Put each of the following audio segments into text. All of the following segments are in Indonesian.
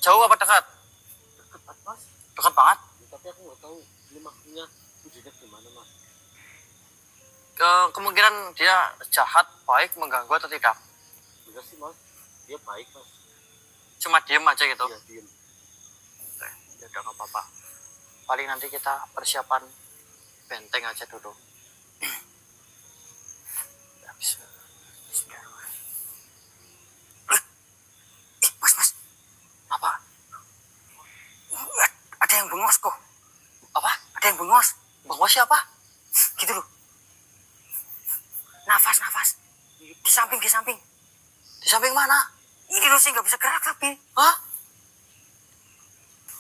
Jauh apa dekat? Dekat mas. Dekat banget. Tapi aku nggak tahu ini maksudnya wujudnya gimana mas. Kemungkinan dia jahat, baik, mengganggu atau tidak? Enggak sih mas, dia baik mas. Cuma diem aja gitu? Iya diem. Ya udah nggak apa-apa. Paling nanti kita persiapan benteng aja dulu. Mas, apa? Ada yang bengos kok. Apa? Ada yang bengos. Bengos siapa? Gitu loh. Nafas. Di samping. Di samping mana? Ini loh sih nggak bisa gerak tapi. Hah?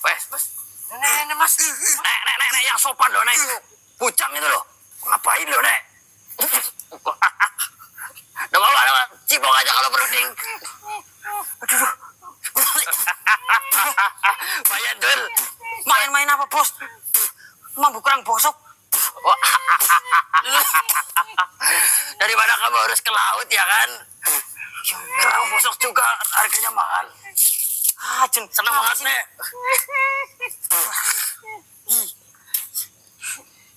Wes, mas. Nek, mas. Nek, yang sopan loh, Nek. Bujang itu loh. Ngapain loh, Nek? Udah apa? Cibong aja kalau berunding. Aduh. Bayar dul. Main-main apa, bos? Mabuk kurang bosok. Daripada kamu harus ke laut ya kan? Kerang bosok juga harganya mahal. Senang banget, Nek.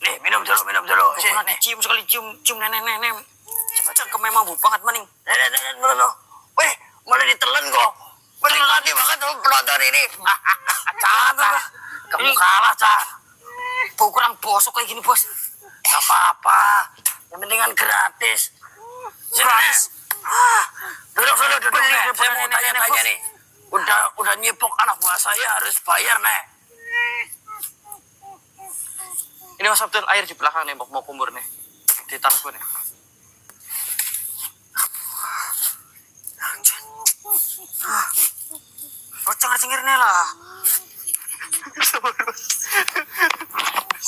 Nih, minum dulu. Nih, cium nenek. Cepat ke memang bu banget maning. Nenek, weh, malah ditelan kok. Menikmati banget tuh penonton ini. Cah, kamu kalah, Cah. Bau kurang bosok kayak gini, bos. Gak apa-apa. Yang penting kan gratis. Gratis. Duduk. Saya mau tanya-tanya nih. Udah nyipok anak buah saya harus bayar, Nek. Ini Mas Abdul, air di belakang nih, mau kumur nih. Di tasku nih. Cengar-cengir nih lah.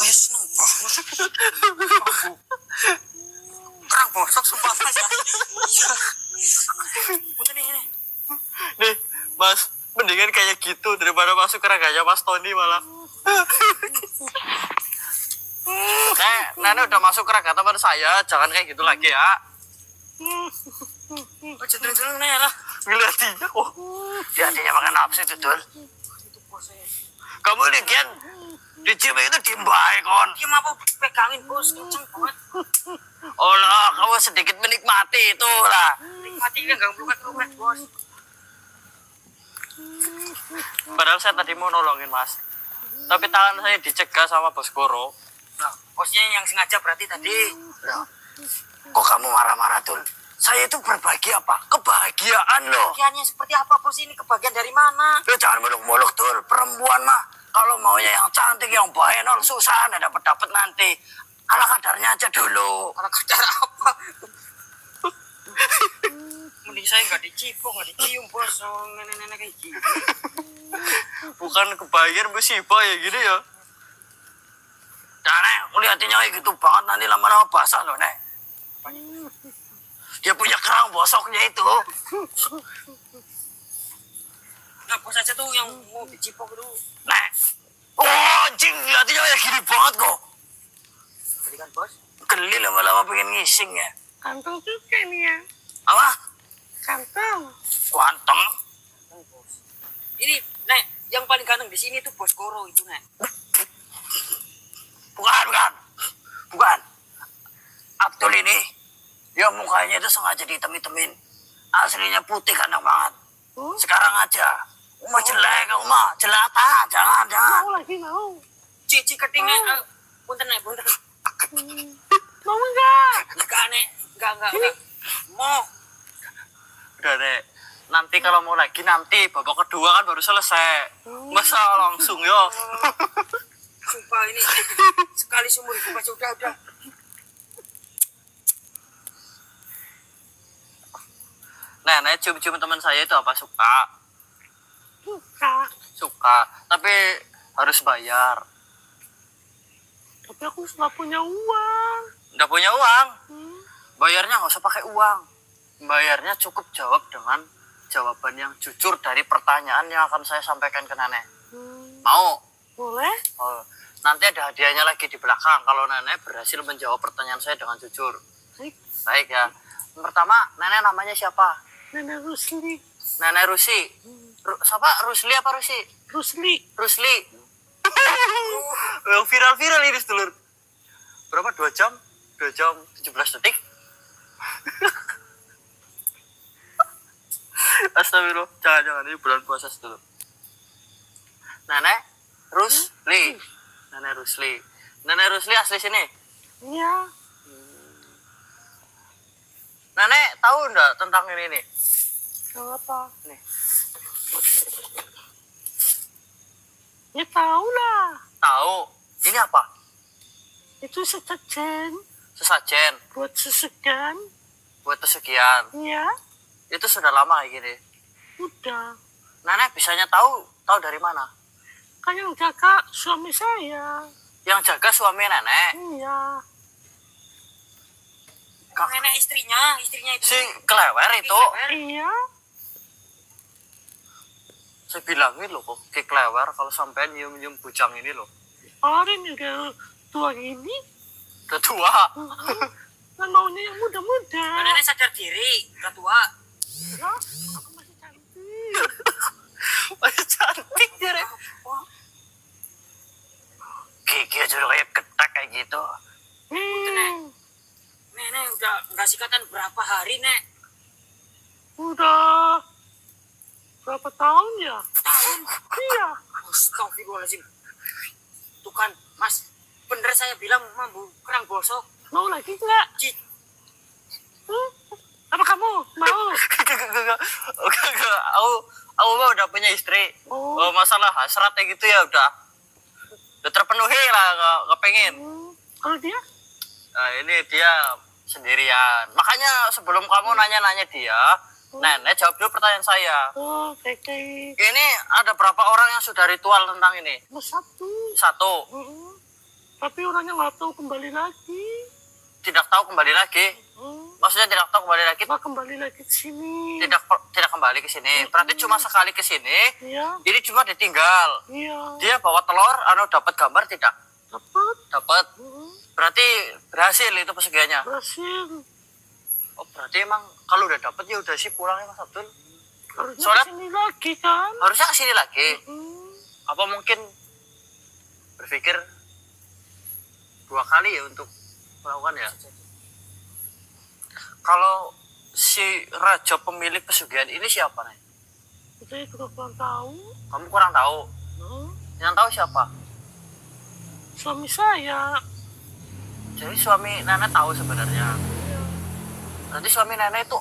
Wih, seneng banget. Kerang bosok sumpah mas. Udah nih. Nih, Mas, mendingan kayak gitu daripada masuk ke raganya Mas Tony malah. Nenek udah masuk ke raga teman saya, jangan kayak gitu lagi ya. Cenderung nih lah. Ngeliatinnya kok. Dia makan nafsu itu, Dul. Kamu lihat di gym itu diem baik, kon. Diem apa pegangin, bos. Kenceng banget. Oh lah, kamu sedikit menikmati itu lah. Menikmati ini gak melukat, bos. Padahal saya tadi mau nolongin, Mas. Tapi tangan saya dicegah sama Bos Koro. Nah, bosnya yang sengaja berarti tadi. Nah, kok kamu marah-marah, Dul? Saya itu berbagi apa? Kebahagiaan loh. Kebahagiaannya seperti apa, bos? Ini kebahagiaan dari mana? Lo jangan muluk-muluk, Dul. Perempuan mah kalau maunya yang cantik, yang baik, nol susah, nggak dapet nanti. Ala kadarnya aja dulu. Ala kadar apa? Mending saya nggak dicipok, nggak dicium, bos. Oh, nenek-nenek kayak gini. Bukan kebahagiaan musibah ya gini ya. Nah, Nek, lihatinnya kayak gitu banget, nanti lama-lama basah loh, Nek. Dia punya kerang bosoknya itu. Nah, bos aja tuh yang mau dicipok itu. Nek. Oh, anjing, lihatinnya kayak gini banget kok. Geli kan, bos? Geli lama-lama pengen ngising ya. Kantong juga nih ya. Apa? Kantong. Kuanteng. Ini, Nek, yang paling ganteng di sini tuh Bos Koro itu, Nek. Bukan. Abdul ini, ya mukanya itu sengaja dihitam-hitamin. Aslinya putih ganteng banget. Sekarang aja. Mau jelek, jelek jangan. Mau. Cici ketingnya, Punten, Nek, punten. Mau enggak? Enggak, Nek. Enggak. Mau. Udah, Nek. Nanti kalau mau lagi, nanti babak kedua kan baru selesai. Masa langsung, yo. Sumpah ini sekali seumur hidup aja udah. Nenek cium-cium teman saya itu apa suka? Suka, tapi harus bayar. Tapi aku nggak punya uang. Nggak punya uang? Bayarnya nggak usah pakai uang. Bayarnya cukup jawab dengan jawaban yang jujur dari pertanyaan yang akan saya sampaikan ke Nenek. Mau? Boleh? Oh, nanti ada hadiahnya lagi di belakang kalau Nenek berhasil menjawab pertanyaan saya dengan jujur. Baik ya. Yang pertama, Nenek namanya siapa? Nenek Rusli. Nenek Rusi. Siapa? Rusli apa Rusi? Rusli. Rusli. Yang viral-viral ini sedulur. Berapa? 2 jam? 2 jam 17 detik. Astagfirullah. Jangan-jangan ini bulan puasa sedulur. Nenek Rusli. Nenek Rusli. Nenek Rusli asli sini. Iya. Nenek tahu enggak tentang ini nih? Apa? Nih. Ya tahu lah. Tahu. Ini apa? Itu sesajen Sesajen buat sesegan. buat pesugihan. Iya. Itu sudah lama kayak gini. Udah. Nenek bisanya tahu dari mana? Kan yang jaga suami saya. Yang jaga suami nenek. Iya. Nenek istrinya itu. Si kelewer itu. Iya. Saya bilangin loh kok ke kelewer kalau sampai nyium-nyium bujang ini loh. Orang yang tua ini. Udah tua. Kan maunya yang muda-muda. Nenek sadar diri, udah tua. Ya, aku masih cantik. Masih cantik dia. Rek. Gigi aja udah kayak ketak kayak gitu. Nenek udah nggak sikatan berapa hari, Nek? Udah berapa tahun ya? Tahun. Iya. Astagfirullahaladzim. Tuh kan, Mas. Bener saya bilang mambu kerang bosok. Mau lagi nggak? Cik. Apa kamu mau? Enggak. Aku mah udah punya istri. Oh. Masalah hasratnya gitu ya udah terpenuhi lah, nggak pengen. Kalau dia? Nah, ini dia sendirian. Makanya sebelum kamu nanya-nanya dia, nenek jawab dulu pertanyaan saya. Oh, baik. Ini ada berapa orang yang sudah ritual tentang ini? Satu. Satu. Tapi orangnya nggak tahu kembali lagi. Tidak tahu kembali lagi. Maksudnya tidak tahu kembali lagi. Nggak kembali lagi ke sini. Tidak kembali ke sini. Berarti cuma sekali ke sini. Iya. Ini cuma ditinggal. Iya. Dia bawa telur, dapat gambar tidak? Dapat. Dapat. Berarti berhasil itu pesugihannya. Berhasil. Oh, berarti emang kalau udah dapat ya udah sih pulangnya Mas Abdul. Harusnya Soalnya- kesini lagi kan. Harusnya kesini lagi. Hmm. Apa mungkin berpikir 2 kali ya untuk melakukan ya? Kalau si raja pemilik pesugihan ini siapa nih? Saya juga kurang tahu. Kamu kurang tahu. Yang tahu siapa? Suami saya. Jadi suami nenek tahu sebenarnya. Iya. Nanti suami nenek itu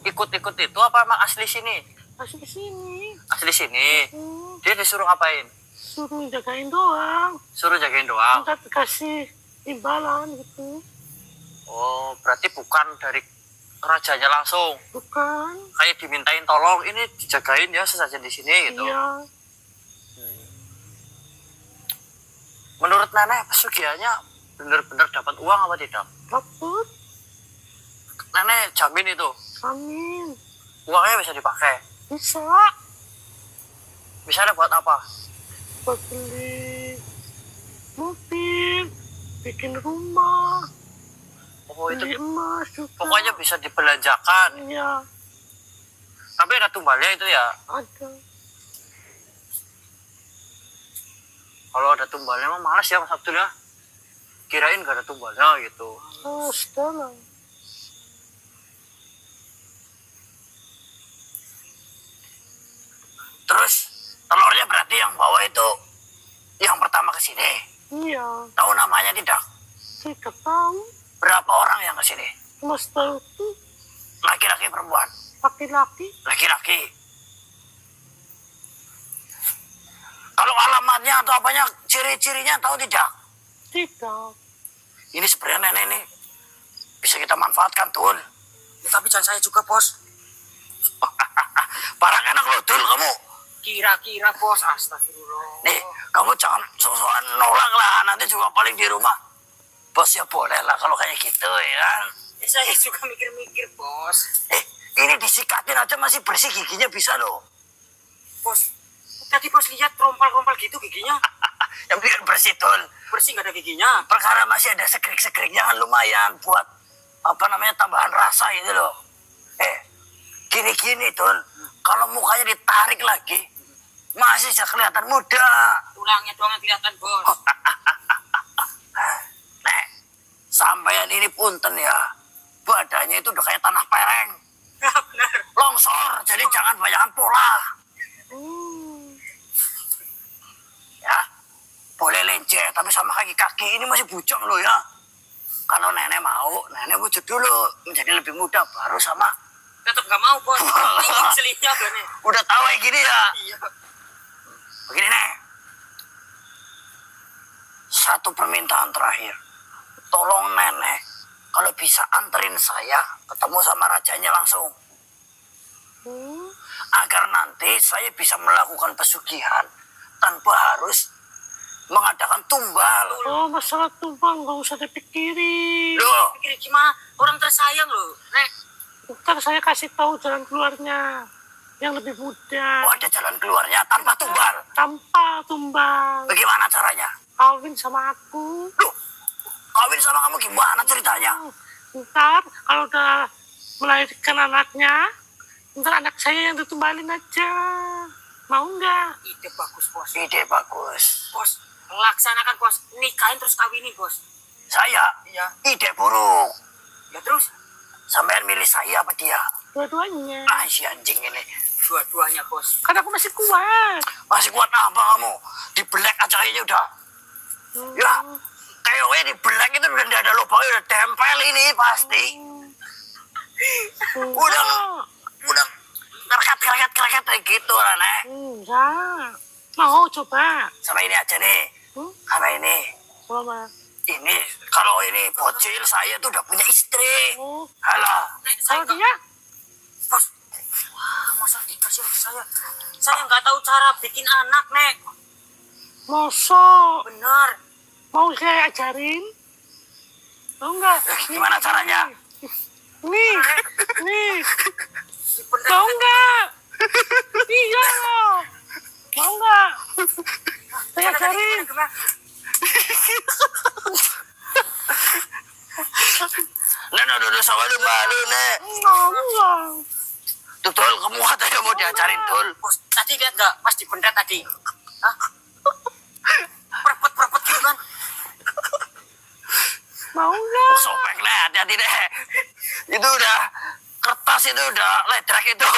ikut-ikut itu apa emang asli sini? Masih kesini. Asli sini. Hmm. Dia disuruh ngapain? Suruh jagain doang. Suruh jagain doang. Enggak dikasih imbalan gitu. Oh, berarti bukan dari rajanya langsung. Bukan. Kayak dimintain tolong ini dijagain ya sesajen di sini gitu. Iya. Menurut nenek pesugihannya benar-benar dapat uang apa tidak? Dapat. Nenek jamin itu Amin. uangnya bisa dipakai. Bisa. Misalnya buat apa? Buat beli mobil. Bikin rumah. Oh itu Beli emas juga. pokoknya bisa dibelanjakan. Iya. Tapi ada tumbalnya itu ya. Ada. Kalau ada tumbalnya emang malas ya Mas Abdul ya. Kirain gak ada tumbalnya gitu. Oh, sudah. Terus telurnya berarti yang bawa itu yang pertama ke sini. Iya. Tahu namanya tidak? Tidak tahu. Berapa orang yang ke sini? Mas tahu tuh Laki-laki perempuan? laki-laki. Laki-laki. Kalau alamatnya atau apanya, ciri-cirinya tahu tidak? Tidak. Ini sebenarnya nenek ini bisa kita manfaatkan, Tul. Ya, tapi jangan saya juga, Bos. Barang enak loh, Tul, kamu. Kira-kira, Bos. Astagfirullah. Nih, kamu jangan sosokan nolak lah. Nanti juga paling di rumah. Bos ya boleh lah kalau kayak gitu ya. Ya, saya juga mikir-mikir, Bos. Ini disikatin aja masih bersih giginya bisa loh. Bos, tadi Bos lihat rompal-rompal gitu giginya. Yang bikin bersih, Tul. Bersih nggak ada giginya. Perkara masih ada sekrik-sekriknya kan lumayan buat tambahan rasa gitu loh. Gini-gini, Tul. Kalau mukanya ditarik lagi, masih bisa kelihatan muda. Tulangnya doang yang kelihatan, Bos. Nek, sampean ini punten ya. Badannya itu udah kayak tanah pereng. Ya, benar. Longsor, jadi jangan banyakan pola. Ya, boleh lencet, tapi sama kaki-kaki ini masih bujang loh ya. Kalau nenek mau, nenek wujud dulu. Menjadi lebih muda, baru sama. Tetap gak mau, Bos. Ini selingnya, Bos. Udah tahu kayak gini ya. Iya. Begini, Nek. Satu permintaan terakhir. Tolong nenek, kalau bisa anterin saya ketemu sama rajanya langsung. Agar nanti saya bisa melakukan pesugihan tanpa harus mengadakan tumbal. Oh, masalah tumbal nggak usah dipikirin. Loh, Pikir gimana? Orang tersayang loh, Nek. Ntar saya kasih tahu jalan keluarnya yang lebih mudah oh ada jalan keluarnya tanpa tumbal. tanpa tumbal. Bagaimana caranya? Kawin sama aku. Loh, kawin sama kamu gimana ceritanya? Ntar kalau udah melahirkan anaknya, ntar anak saya yang ditumbalin aja. Mau nggak? Ide bagus, Bos. Ide bagus. Bos, laksanakan, Bos. Nikahin terus kawinin, Bos. Saya? Iya. Ide buruk. Ya terus, Sampean milih saya apa dia? Dua-duanya. Ah, si anjing ini. dua-duanya, Bos. Kan aku masih kuat. Masih kuat apa kamu? Dibelek aja kayaknya udah. Ya, kayaknya dibelek itu udah tidak ada lubangnya, udah tempel ini pasti. Udah kereket kayak gitu lah, Nek. Enggak. Mau coba. Sama ini aja nih. Sama ini. Coba. Ini, kalau ini bocil saya tuh udah punya istri. Oh. Halah. Nek, saya Kalau nggak- dia, Bos. Wah, masa dikasih ke saya? Saya nggak tahu cara bikin anak, Nek. mosok. Benar. Mau saya ajarin? Mau nggak? Gimana caranya? Nih, nih. Benar. Mau nggak? Iya. Mau nggak? Saya Gimana tadi? ajarin. Gimana? Nek, udah sama lu malu, Nek. Mau nggak? Tuh, Tul, kamu katanya mau diajarin, Tul. Bos, tadi lihat nggak? Pas di beneran tadi. Hah? Perpet gitu kan? Mau nggak? Sobek, Nek, hati-hati, Nek. Itu udah, kertas itu udah ledrak itu.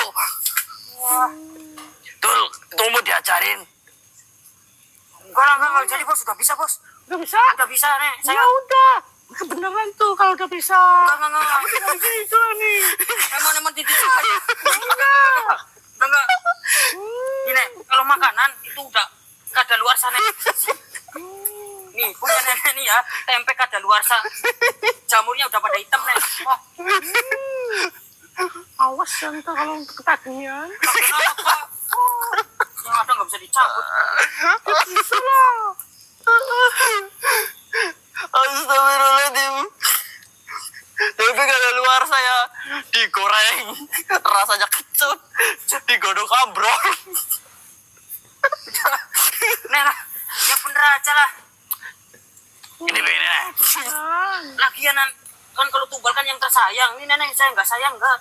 Wah. Tul, kamu mau diajarin. Enggak lah, enggak. Jadi, Bos, sudah bisa, Bos. Udah bisa? Udah bisa, Nek. Ya Saya udah. Beneran tuh kalau udah bisa. enggak. Gitu nih. Emang titik suka ya? Enggak. Enggak. Ini, Nek, kalau makanan itu udah kada luar sana. Nih, punya nenek nih ya, tempe kada luar sana. Jamurnya udah pada hitam, Nek. Wah, Awas ya ntar kalau ketagihan. kenapa? Yang ada nggak bisa dicabut. Bisa lah. Astagfirullahaladzim. Tapi kalau luar saya digoreng, rasanya kecut, digodok ambrol. Nek, yang bener aja lah. Ini begini, Nek. Jangan. Lagian kan kalau tumbal kan yang tersayang. Ini nenek saya nggak sayang nggak.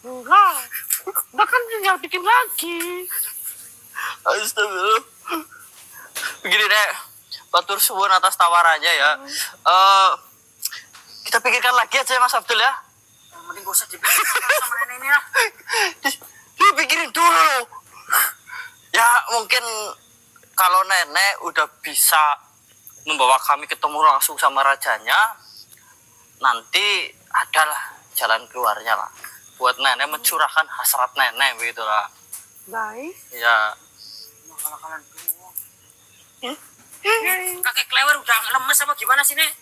Enggak. Enggak kan tinggal bikin lagi. Astagfirullah. Begini, Nek. Batur suwun atas tawarannya ya. Kita pikirkan lagi aja, Mas Abdul ya. Mending gak usah dipikirin sama nenek ini lah. Dipikirin dulu. Ya, mungkin kalau nenek udah bisa membawa kami ketemu langsung sama rajanya, nanti adalah jalan keluarnya lah. Buat nenek mencurahkan hasrat nenek begitu lah. Baik. Ya, Akal-akalan doang. Kakek Klewer udah lemes apa gimana sih, Nek?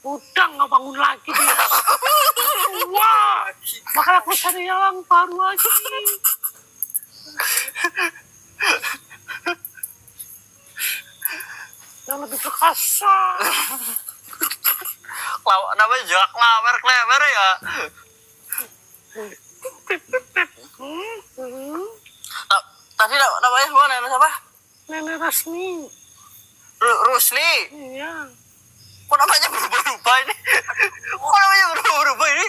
Udah nggak bangun lagi dia. Wah. Makanya aku cari yang baru lagi. Yang lebih perkasa. namanya juga klewer ya. Tadi namanya siapa? Nenek siapa? Nenek resmi. Rusli. Iya. Kok namanya berubah-ubah ini? Kok namanya berubah-ubah ini?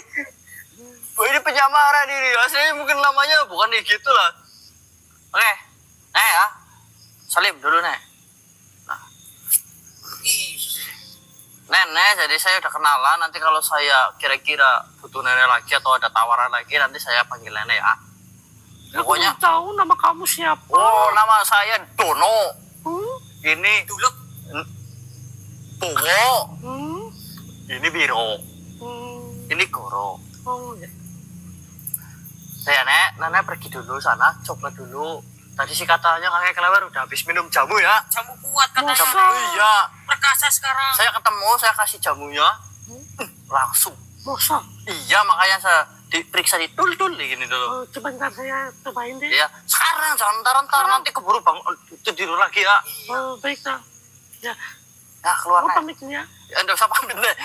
Oh, ini penyamaran ini. Aslinya mungkin namanya bukan kayak gitu lah. Oke. Nek ya. Salim dulu, Nek. Nenek, jadi saya udah kenalan. Nanti kalau saya kira-kira butuh nenek lagi atau ada tawaran lagi, nanti saya panggil nenek ya. Pokoknya. Aku tahu nama kamu siapa. Oh, nama saya Dono. Ini Dulu Bowo. Hmm? Ini Biro. Hmm. Ini Goro. Oh, ya. Saya nenek pergi dulu sana, coba dulu. Tadi sih katanya kakek kelewar udah habis minum jamu ya. jamu kuat katanya. Masa? Iya. Perkasa sekarang. Saya ketemu, saya kasih jamunya. Langsung. Masa? Iya, makanya saya diperiksa di tul-tul gini dulu. Oh, coba ntar saya cobain deh. Iya, sekarang jangan ntar nanti keburu bangun tidur lagi ya. Oh, baik dah. Ya, Ya keluar aku Nek. pamit ya. Ya enggak usah pamit deh.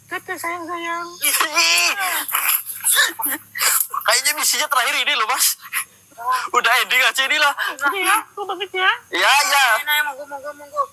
Dadah sayang-sayang. Kayaknya misinya terakhir ini loh Mas. Udah ending aja ini lah. Ini ya, aku pamit ya. Ya ya. Nenek, monggo.